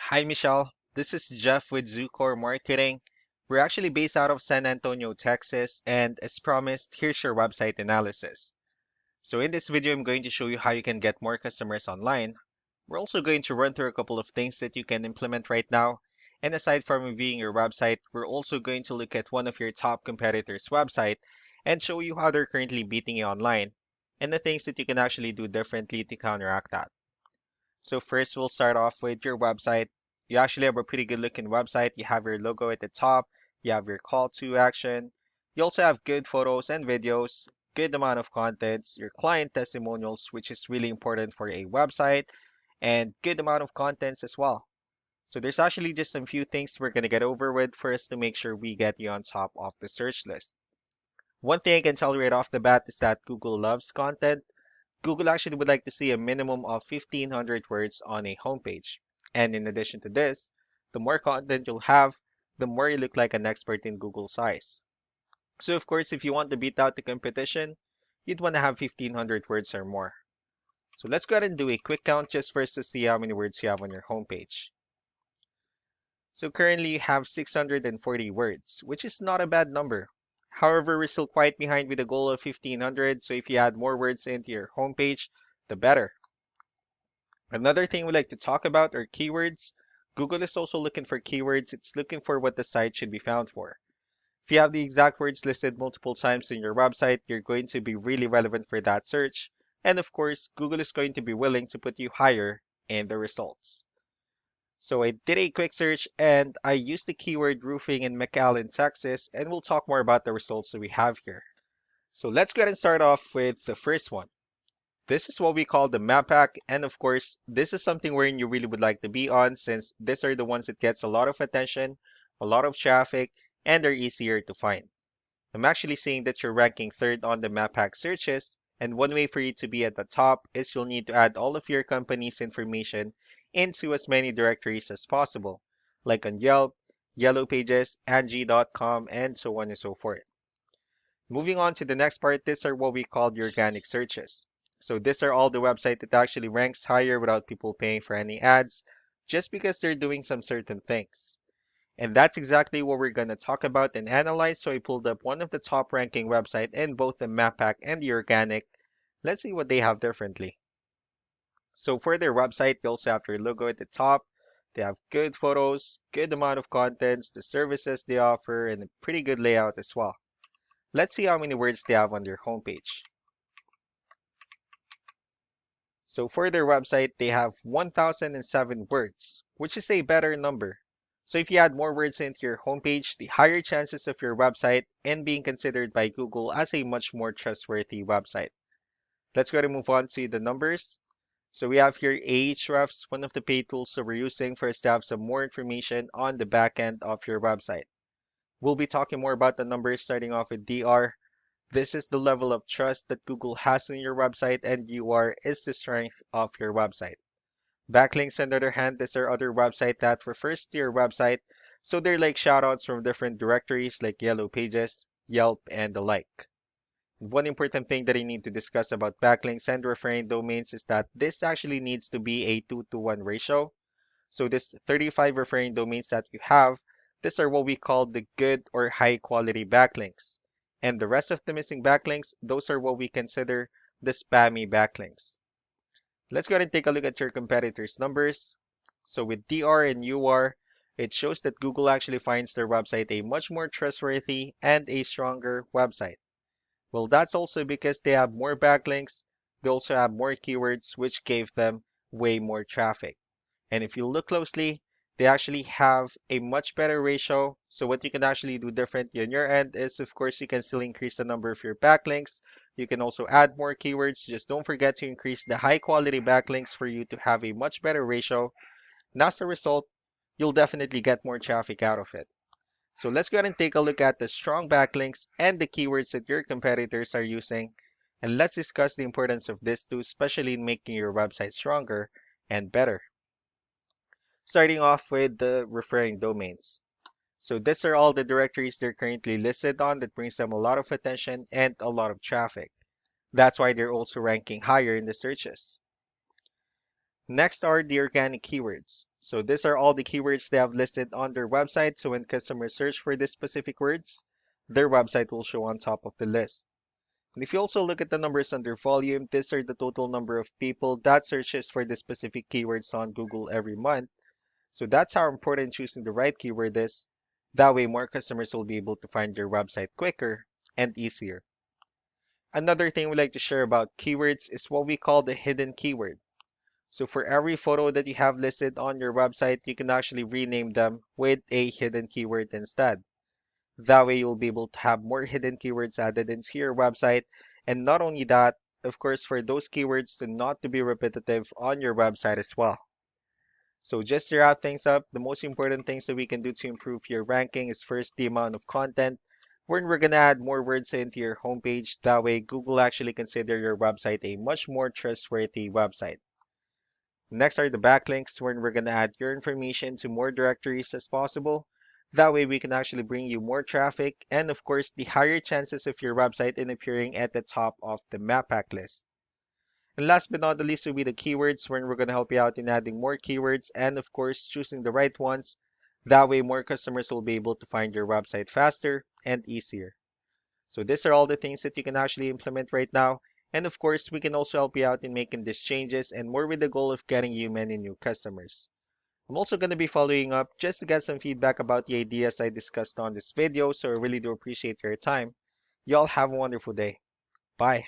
Hi, Michelle. This is Jeff with Zucor Marketing. We're actually based out of San Antonio, Texas, and as promised, here's your website analysis. So in this video, I'm going to show you how you can get more customers online. We're also going to run through a couple of things that you can implement right now. And aside from reviewing your website, we're also going to look at one of your top competitors' website and show you how they're currently beating you online and the things that you can actually do differently to counteract that. So first, we'll start off with your website. You actually have a pretty good looking website. You have your logo at the top. You have your call to action. You also have good photos and videos, good amount of contents, your client testimonials, which is really important for a website, and good amount of contents as well. So there's actually just some few things we're going to get over with first to make sure we get you on top of the search list. One thing I can tell you right off the bat is that Google loves content. Google actually would like to see a minimum of 1,500 words on a homepage. And in addition to this, the more content you'll have, the more you look like an expert in Google's eyes. So of course, if you want to beat out the competition, you'd want to have 1,500 words or more. So let's go ahead and do a quick count just first to see how many words you have on your homepage. So currently you have 640 words, which is not a bad number. However, we're still quite behind with a goal of 1,500, so if you add more words into your homepage, the better. Another thing we like to talk about are keywords. Google is also looking for keywords. It's looking for what the site should be found for. If you have the exact words listed multiple times in your website, you're going to be really relevant for that search. And of course, Google is going to be willing to put you higher in the results. So I did a quick search and I used the keyword roofing in McAllen, Texas, and we'll talk more about the results that we have here. So let's go ahead and start off with the first one. This is what we call the map pack, and of course, this is something wherein you really would like to be on since these are the ones that gets a lot of attention, a lot of traffic, and they're easier to find. I'm actually seeing that you're ranking third on the map pack searches, and one way for you to be at the top is you'll need to add all of your company's information into as many directories as possible, like on Yelp, Yellow Pages, Angie.com, and so on and so forth. Moving on to the next part, these are what we call the organic searches. So these are all the website that actually ranks higher without people paying for any ads, just because they're doing some certain things. And that's exactly what we're going to talk about and analyze. So I pulled up one of the top ranking website in both the map pack and the organic. Let's see what they have differently. So for their website, they also have their logo at the top. They have good photos, good amount of contents, the services they offer, and a pretty good layout as well. Let's see how many words they have on their homepage. So for their website, they have 1,007 words, which is a better number. So if you add more words into your homepage, the higher chances of your website and being considered by Google as a much more trustworthy website. Let's go ahead and move on to the numbers. So we have here Ahrefs, one of the paid tools that we're using for us to have some more information on the back end of your website. We'll be talking more about the numbers starting off with DR. This is the level of trust that Google has in your website, and UR is the strength of your website. Backlinks, on the other hand, is our other website that refers to your website, so they're like shoutouts from different directories like Yellow Pages, Yelp, and the like. One important thing that I need to discuss about backlinks and referring domains is that this actually needs to be a 2-to-1 ratio. So this 35 referring domains that you have, these are what we call the good or high quality backlinks. And the rest of the missing backlinks, those are what we consider the spammy backlinks. Let's go ahead and take a look at your competitors' numbers. So with DR and UR, it shows that Google actually finds their website a much more trustworthy and a stronger website. Well, that's also because they have more backlinks, they also have more keywords, which gave them way more traffic. And if you look closely, they actually have a much better ratio. So what you can actually do differently on your end is, of course, you can still increase the number of your backlinks. You can also add more keywords. Just don't forget to increase the high quality backlinks for you to have a much better ratio. And as a result, you'll definitely get more traffic out of it. So let's go ahead and take a look at the strong backlinks and the keywords that your competitors are using. And let's discuss the importance of this too, especially in making your website stronger and better. Starting off with the referring domains. So these are all the directories they're currently listed on that brings them a lot of attention and a lot of traffic. That's why they're also ranking higher in the searches. Next are the organic keywords. So these are all the keywords they have listed on their website. So when customers search for these specific words, their website will show on top of the list. And if you also look at the numbers under volume, these are the total number of people that searches for the specific keywords on Google every month. So that's how important choosing the right keyword is. That way, more customers will be able to find your website quicker and easier. Another thing we like to share about keywords is what we call the hidden keyword. So for every photo that you have listed on your website, you can actually rename them with a hidden keyword instead. That way you'll be able to have more hidden keywords added into your website. And not only that, of course, for those keywords to not to be repetitive on your website as well. So just to wrap things up, the most important things that we can do to improve your ranking is first the amount of content. When we're gonna add more words into your homepage, that way Google actually consider your website a much more trustworthy website. Next are the backlinks, when we're gonna add your information to more directories as possible. That way we can actually bring you more traffic and of course the higher chances of your website in appearing at the top of the map pack list. And last but not the least will be the keywords, where we're going to help you out in adding more keywords and of course choosing the right ones. That way more customers will be able to find your website faster and easier. So these are all the things that you can actually implement right now. And of course, we can also help you out in making these changes and more with the goal of getting you many new customers. I'm also going to be following up just to get some feedback about the ideas I discussed on this video, so I really do appreciate your time. Y'all have a wonderful day. Bye.